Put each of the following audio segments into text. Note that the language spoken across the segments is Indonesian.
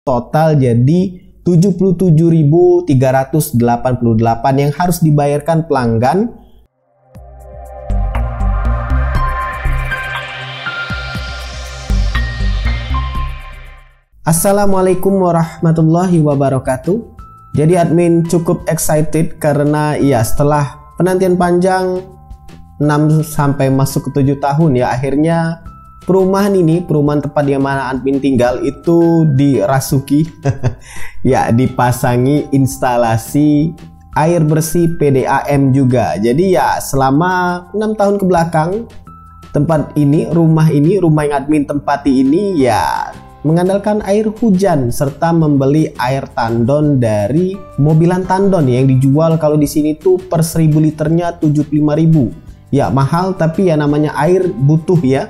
total jadi 77.388 yang harus dibayarkan pelanggan. Assalamualaikum warahmatullahi wabarakatuh. Jadi admin cukup excited karena ya setelah penantian panjang 6 sampai masuk ke 7 tahun ya, akhirnya perumahan tempat di mana admin tinggal itu dirasuki ya, dipasangi instalasi air bersih PDAM juga. Jadi ya selama 6 tahun ke belakang rumah yang admin tempati ini ya mengandalkan air hujan serta membeli air tandon dari mobilan tandon yang dijual kalau di sini tuh per 1000 liternya 75.000. Ya mahal, tapi ya namanya air butuh ya.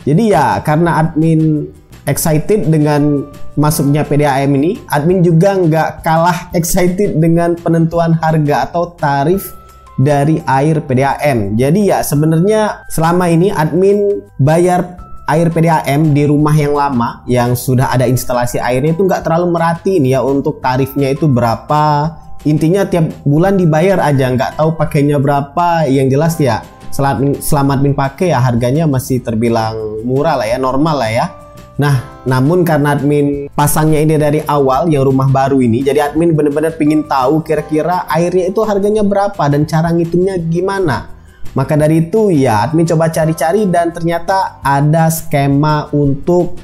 Jadi ya karena admin excited dengan masuknya PDAM ini, admin juga nggak kalah excited dengan penentuan harga atau tarif dari air PDAM. Jadi ya sebenarnya selama ini admin bayar air PDAM di rumah yang lama yang sudah ada instalasi airnya itu nggak terlalu merhatiin ya untuk tarifnya itu berapa. Intinya tiap bulan dibayar aja, nggak tahu pakainya berapa. Yang jelas ya selama admin pakai ya harganya masih terbilang murah lah ya, normal lah ya. Nah namun karena admin pasangnya ini dari awal yang rumah baru ini, jadi admin bener-bener pingin tahu kira-kira airnya itu harganya berapa dan cara ngitungnya gimana. Maka dari itu ya admin coba cari-cari dan ternyata ada skema untuk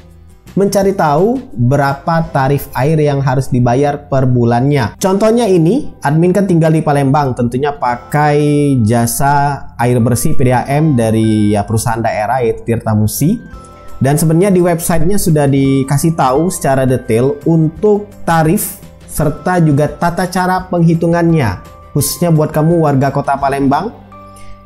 mencari tahu berapa tarif air yang harus dibayar per bulannya. Contohnya ini, admin kan tinggal di Palembang, tentunya pakai jasa air bersih PDAM dari ya perusahaan daerah yaitu Tirtamusi. Dan sebenarnya di websitenya sudah dikasih tahu secara detail untuk tarif serta juga tata cara penghitungannya, khususnya buat kamu warga kota Palembang.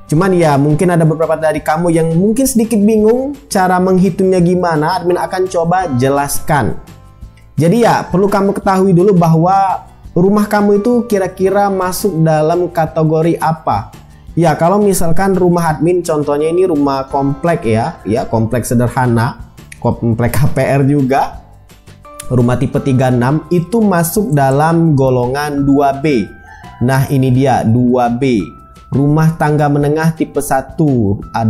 Cuman ya mungkin ada beberapa dari kamu yang mungkin sedikit bingung cara menghitungnya gimana, admin akan coba jelaskan. Jadi ya perlu kamu ketahui dulu bahwa rumah kamu itu kira-kira masuk dalam kategori apa. Ya kalau misalkan rumah admin contohnya ini rumah komplek ya kompleks sederhana, komplek KPR juga, rumah tipe 36 itu masuk dalam golongan 2B. Nah ini dia 2B. Rumah tangga menengah tipe 1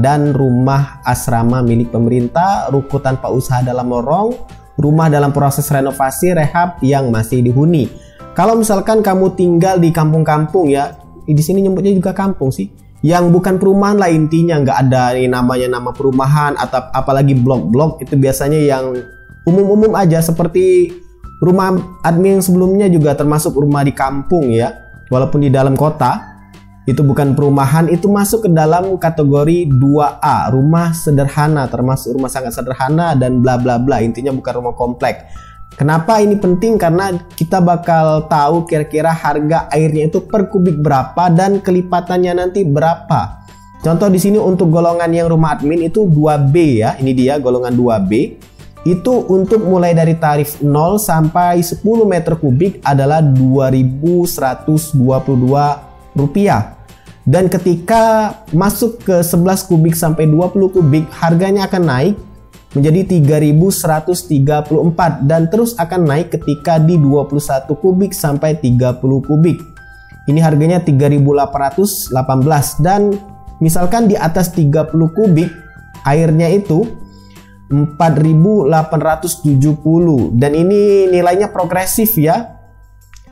dan rumah asrama milik pemerintah, ruko tanpa usaha dalam lorong, rumah dalam proses renovasi rehab yang masih dihuni. Kalau misalkan kamu tinggal di kampung-kampung ya, di sini nyebutnya juga kampung sih, yang bukan perumahan lah intinya, nggak ada namanya nama perumahan atau apalagi blok-blok, itu biasanya yang umum-umum aja seperti rumah admin sebelumnya juga termasuk rumah di kampung ya, walaupun di dalam kota. Itu bukan perumahan, itu masuk ke dalam kategori 2A, rumah sederhana, termasuk rumah sangat sederhana dan bla bla bla, intinya bukan rumah komplek. Kenapa ini penting? Karena kita bakal tahu kira-kira harga airnya itu per kubik berapa dan kelipatannya nanti berapa. Contoh di sini untuk golongan yang rumah admin itu 2B ya, ini dia golongan 2B. Itu untuk mulai dari tarif 0 sampai 10 meter kubik adalah Rp2.122. Dan ketika masuk ke 11 kubik sampai 20 kubik, harganya akan naik menjadi Rp3.134 dan terus akan naik ketika di 21 kubik sampai 30 kubik. Ini harganya Rp3.818 dan misalkan di atas 30 kubik airnya itu Rp4.870 dan ini nilainya progresif ya.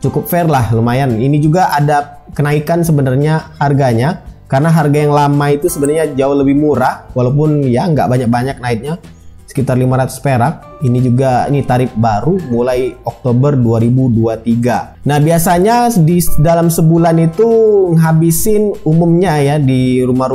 Cukup fair lah, lumayan. Ini juga ada kenaikan sebenarnya harganya karena harga yang lama itu sebenarnya jauh lebih murah walaupun ya nggak banyak-banyak naiknya, sekitar 500 perak. Ini juga tarif baru mulai Oktober 2023. Nah biasanya di dalam sebulan itu ngabisin umumnya ya di rumah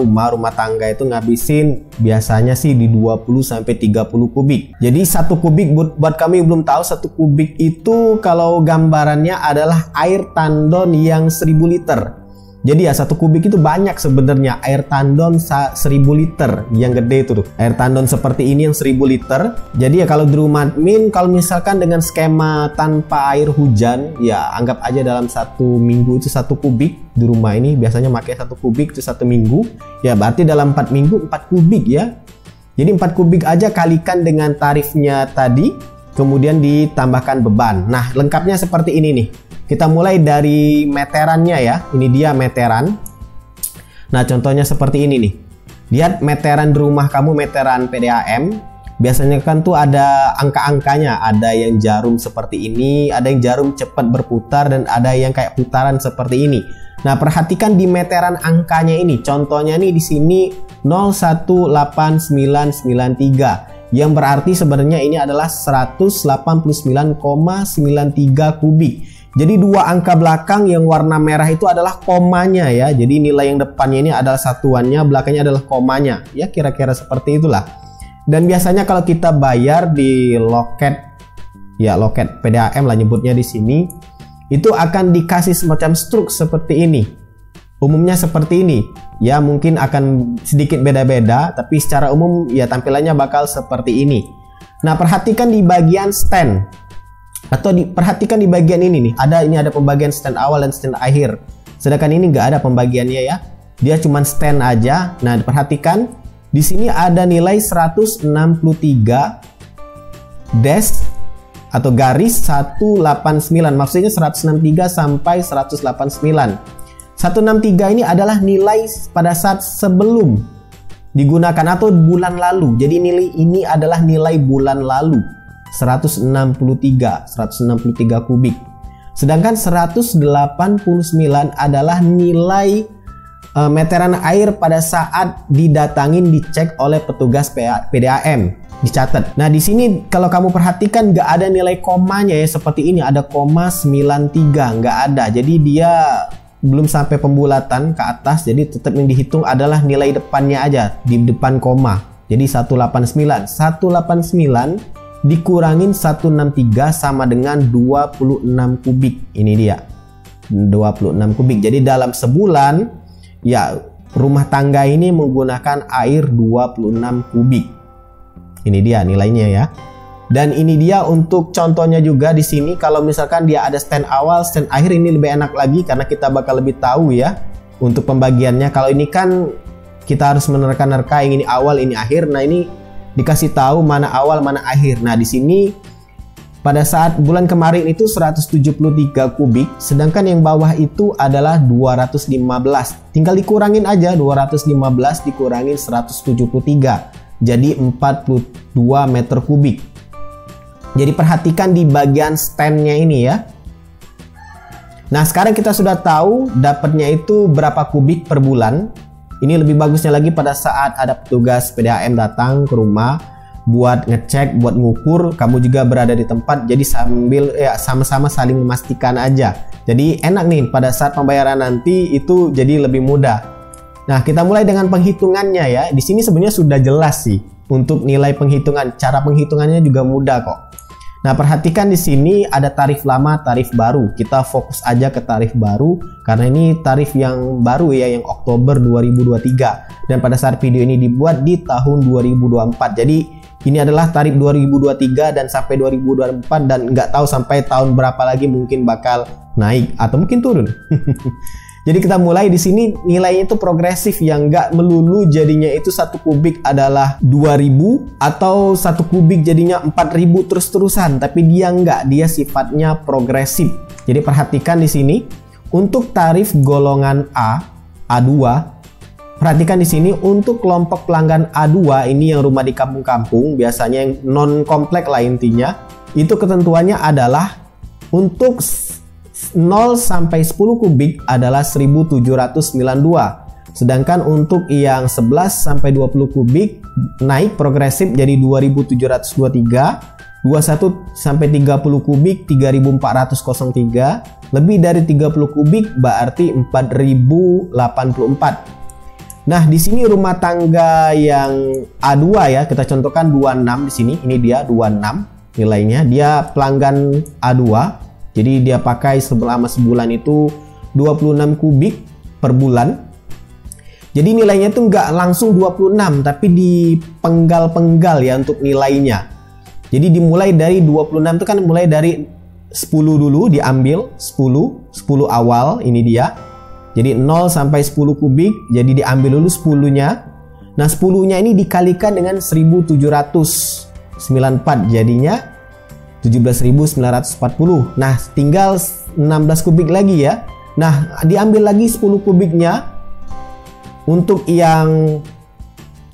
tangga itu ngabisin biasanya sih di 20 sampai 30 kubik. Jadi 1 kubik buat kami belum tahu, 1 kubik itu kalau gambarannya adalah air tandon yang 1000 liter. Jadi ya 1 kubik itu banyak sebenarnya, air tandon 1000 liter yang gede itu tuh. Air tandon seperti ini yang 1000 liter. Jadi ya kalau di rumah admin, kalau misalkan dengan skema tanpa air hujan, ya anggap aja dalam 1 minggu itu 1 kubik di rumah ini biasanya pakai 1 kubik itu 1 minggu. Ya berarti dalam 4 minggu 4 kubik ya. Jadi 4 kubik aja kalikan dengan tarifnya tadi kemudian ditambahkan beban. Nah, lengkapnya seperti ini nih. Kita mulai dari meterannya ya. Ini dia meteran. Nah, contohnya seperti ini nih. Lihat meteran di rumah kamu, meteran PDAM. Biasanya kan tuh ada angka-angkanya. Ada yang jarum seperti ini, ada yang jarum cepat berputar, dan ada yang kayak putaran seperti ini. Nah, perhatikan di meteran angkanya ini. Contohnya nih di sini 0,18993. Yang berarti sebenarnya ini adalah 189,93 kubik. Jadi dua angka belakang yang warna merah itu adalah komanya ya. Jadi nilai yang depannya ini adalah satuannya, belakangnya adalah komanya. Ya kira-kira seperti itulah. Dan biasanya kalau kita bayar di loket, ya loket PDAM lah nyebutnya di sini, itu akan dikasih semacam struk seperti ini. Umumnya seperti ini. Ya mungkin akan sedikit beda-beda, tapi secara umum ya tampilannya bakal seperti ini. Nah, perhatikan di bagian stand, atau perhatikan di bagian ini nih. Ini ada pembagian stand awal dan stand akhir. Sedangkan ini nggak ada pembagiannya ya. Dia cuma stand aja. Nah, perhatikan di sini ada nilai 163 dash atau garis 189. Maksudnya 163 sampai 189. 163 ini adalah nilai pada saat sebelum digunakan atau bulan lalu. Jadi nilai ini adalah nilai bulan lalu. 163 kubik. Sedangkan 189 adalah nilai meteran air pada saat didatangin, dicek oleh petugas PDAM, dicatat. Nah, di sini kalau kamu perhatikan nggak ada nilai komanya ya, seperti ini ada koma 93, nggak ada. Jadi dia belum sampai pembulatan ke atas, jadi tetap yang dihitung adalah nilai depannya aja, di depan koma. Jadi 189 dikurangin 163 sama dengan 26 kubik. Ini dia 26 kubik. Jadi dalam sebulan ya rumah tangga ini menggunakan air 26 kubik. Ini dia nilainya ya. Dan ini dia untuk contohnya juga di sini. Kalau misalkan dia ada stand awal, stand akhir, ini lebih enak lagi karena kita bakal lebih tahu ya untuk pembagiannya. Kalau ini kan kita harus menerka-nerka yang ini awal, ini akhir. Nah, ini dikasih tahu mana awal, mana akhir. Nah, di sini pada saat bulan kemarin itu 173 kubik, sedangkan yang bawah itu adalah 215. Tinggal dikurangin aja, 215 dikurangin 173. Jadi 42 meter kubik. Jadi perhatikan di bagian standnya ini ya. Nah, sekarang kita sudah tahu dapatnya itu berapa kubik per bulan. Ini lebih bagusnya lagi pada saat ada petugas PDAM datang ke rumah buat ngecek, buat ngukur, kamu juga berada di tempat, jadi sambil ya sama-sama saling memastikan aja. Jadi enak nih pada saat pembayaran nanti itu jadi lebih mudah. Nah, kita mulai dengan penghitungannya ya. Di sini sebenarnya sudah jelas sih untuk nilai penghitungan. Cara penghitungannya juga mudah kok. Nah, perhatikan di sini ada tarif lama, tarif baru. Kita fokus aja ke tarif baru karena ini tarif yang baru ya, yang Oktober 2023. Dan pada saat video ini dibuat di tahun 2024. Jadi ini adalah tarif 2023 dan sampai 2024, dan nggak tahu sampai tahun berapa lagi mungkin bakal naik atau mungkin turun. Jadi kita mulai di sini nilainya itu progresif, yang nggak melulu jadinya itu 1 kubik adalah 2000 atau 1 kubik jadinya 4000 terus-terusan, tapi dia nggak, dia sifatnya progresif. Jadi perhatikan di sini untuk tarif golongan A, A2. Perhatikan di sini untuk kelompok pelanggan A2 ini yang rumah di kampung-kampung, biasanya yang non komplek lah intinya. Itu ketentuannya adalah untuk 0 sampai 10 kubik adalah 1792. Sedangkan untuk yang 11 sampai 20 kubik naik progresif jadi 2723. 21 sampai 30 kubik 3403. Lebih dari 30 kubik berarti 4084. Nah, di sini rumah tangga yang A2 ya, kita contohkan 26 di sini. Ini dia 26 nilainya. Dia pelanggan A2. Jadi dia pakai selama sebulan itu 26 kubik per bulan. Jadi nilainya itu nggak langsung 26, tapi dipenggal-penggal ya untuk nilainya. Jadi dimulai dari 26 itu kan mulai dari 10 dulu diambil, 10 awal ini dia. Jadi 0 sampai 10 kubik, jadi diambil dulu 10-nya. Nah, 10-nya ini dikalikan dengan 1794, jadinya 17.940. Nah, tinggal 16 kubik lagi ya. Nah, diambil lagi 10 kubiknya untuk yang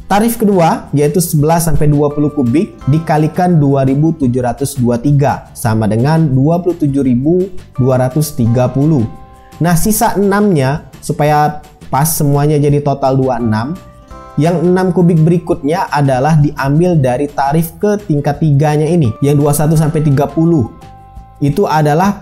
tarif kedua, yaitu 11-20 kubik dikalikan 2.723 sama dengan 27.230. Nah, sisa 6-nya supaya pas semuanya jadi total 26. Yang 6 kubik berikutnya adalah diambil dari tarif ke tingkat 3-nya ini, yang 21-30. Itu adalah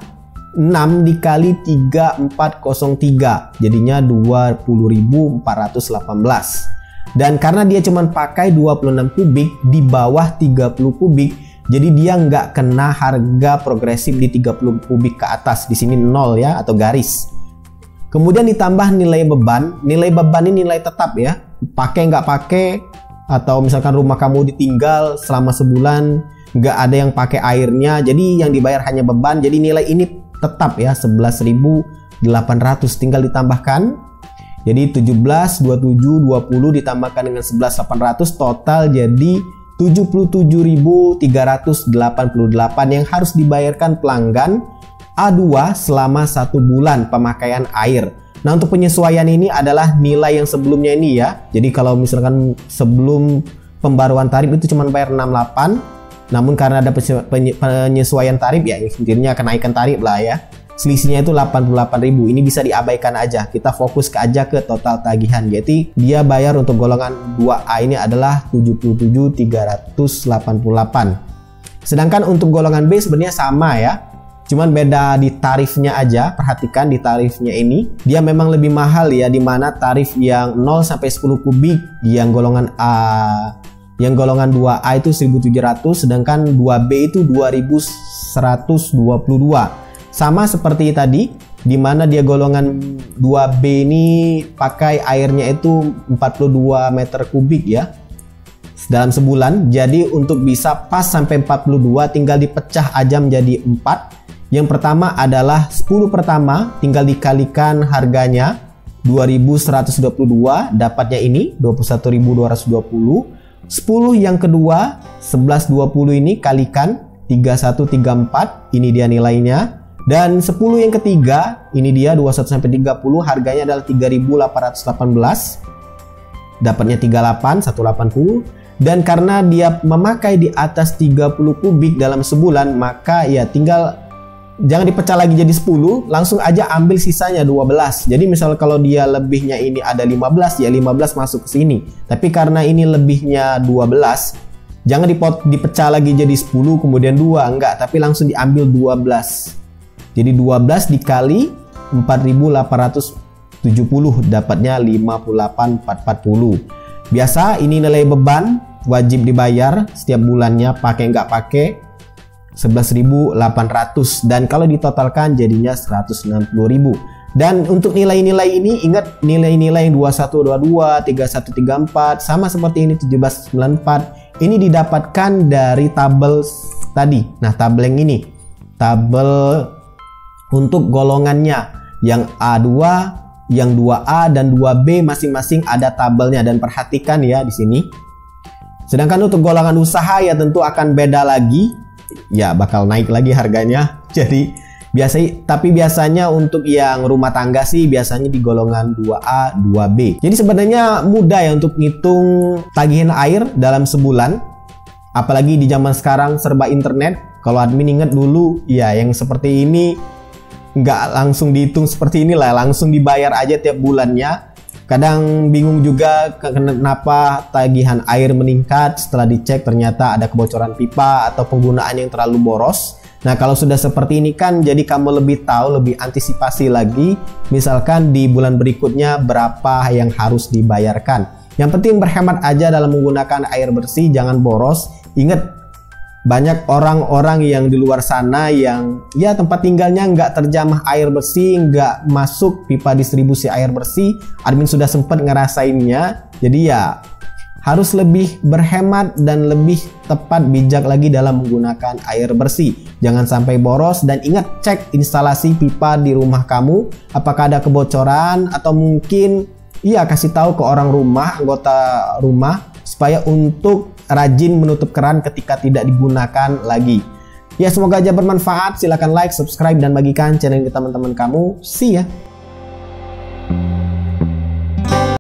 6 dikali 3403, jadinya 20.418. Dan karena dia cuma pakai 26 kubik di bawah 30 kubik, jadi dia nggak kena harga progresif di 30 kubik ke atas. Di sini 0 ya, atau garis. Kemudian ditambah nilai beban. Nilai beban ini nilai tetap ya. Pakai nggak pakai, atau misalkan rumah kamu ditinggal selama sebulan nggak ada yang pakai airnya, jadi yang dibayar hanya beban. Jadi nilai ini tetap ya, 11.800. Tinggal ditambahkan. Jadi 17, 27, 20 ditambahkan dengan 11.800, total jadi 77.388 yang harus dibayarkan pelanggan A2 selama 1 bulan pemakaian air. Nah, untuk penyesuaian ini adalah nilai yang sebelumnya ini ya. Jadi kalau misalkan sebelum pembaruan tarif itu cuma bayar 68, namun karena ada penyesuaian tarif ya, intinya kenaikan tarif lah ya, selisihnya itu 88.000. Ini bisa diabaikan aja. Kita fokus aja ke total tagihan. Jadi dia bayar untuk golongan 2A ini adalah 77.388. Sedangkan untuk golongan B sebenarnya sama ya. Cuman beda di tarifnya aja. Perhatikan di tarifnya ini dia memang lebih mahal ya, dimana tarif yang 0-10 kubik yang golongan A, yang golongan 2A itu 1.700, sedangkan 2B itu 2.122. Sama seperti tadi, dimana dia golongan 2B ini pakai airnya itu 42 meter kubik ya dalam sebulan. Jadi untuk bisa pas sampai 42 tinggal dipecah aja menjadi 4. Yang pertama adalah 10 pertama tinggal dikalikan harganya 2.122, dapatnya ini 21.220. 10 yang kedua 11.20 ini kalikan 3134, ini dia nilainya. Dan 10 yang ketiga ini dia 21-30, harganya adalah 3.818, dapatnya 38 180. Dan karena dia memakai di atas 30 kubik dalam sebulan, maka ya tinggal jangan dipecah lagi jadi 10, langsung aja ambil sisanya 12. Jadi misal kalau dia lebihnya ini ada 15, ya 15 masuk ke sini. Tapi karena ini lebihnya 12, jangan dipecah lagi jadi 10 kemudian 2, enggak, tapi langsung diambil 12. Jadi 12 dikali 4.870, dapatnya 58.440. Biasa ini nilai beban wajib dibayar setiap bulannya, pakai nggak pakai 11.800, dan kalau ditotalkan jadinya 160.000. Dan untuk nilai-nilai ini ingat nilai-nilai yang 2122, 3134 sama seperti ini 1794 ini didapatkan dari tabel tadi. Nah, tabel yang ini, tabel untuk golongannya yang A2, yang 2A dan 2B masing-masing ada tabelnya, dan perhatikan ya di sini. Sedangkan untuk golongan usaha ya tentu akan beda lagi. Ya bakal naik lagi harganya. Jadi biasanya untuk yang rumah tangga sih biasanya di golongan 2A, 2B. Jadi sebenarnya mudah ya untuk ngitung tagihan air dalam sebulan. Apalagi di zaman sekarang serba internet. Kalau admin ingat dulu ya yang seperti ini nggak langsung dihitung seperti inilah, langsung dibayar aja tiap bulannya. Kadang bingung juga kenapa tagihan air meningkat, setelah dicek ternyata ada kebocoran pipa atau penggunaan yang terlalu boros. Nah, kalau sudah seperti ini kan jadi kamu lebih tahu, lebih antisipasi lagi, misalkan di bulan berikutnya berapa yang harus dibayarkan. Yang penting berhemat aja dalam menggunakan air bersih, jangan boros. Ingat, banyak orang-orang yang di luar sana yang ya tempat tinggalnya nggak terjamah air bersih, nggak masuk pipa distribusi air bersih. Admin sudah sempat ngerasainnya. Jadi ya harus lebih berhemat dan lebih tepat bijak lagi dalam menggunakan air bersih. Jangan sampai boros, dan ingat cek instalasi pipa di rumah kamu, apakah ada kebocoran, atau mungkin iya kasih tahu ke orang rumah, anggota rumah, supaya untuk rajin menutup keran ketika tidak digunakan lagi. Ya semoga aja bermanfaat. Silahkan like, subscribe, dan bagikan channel ini ke teman-teman kamu. See ya.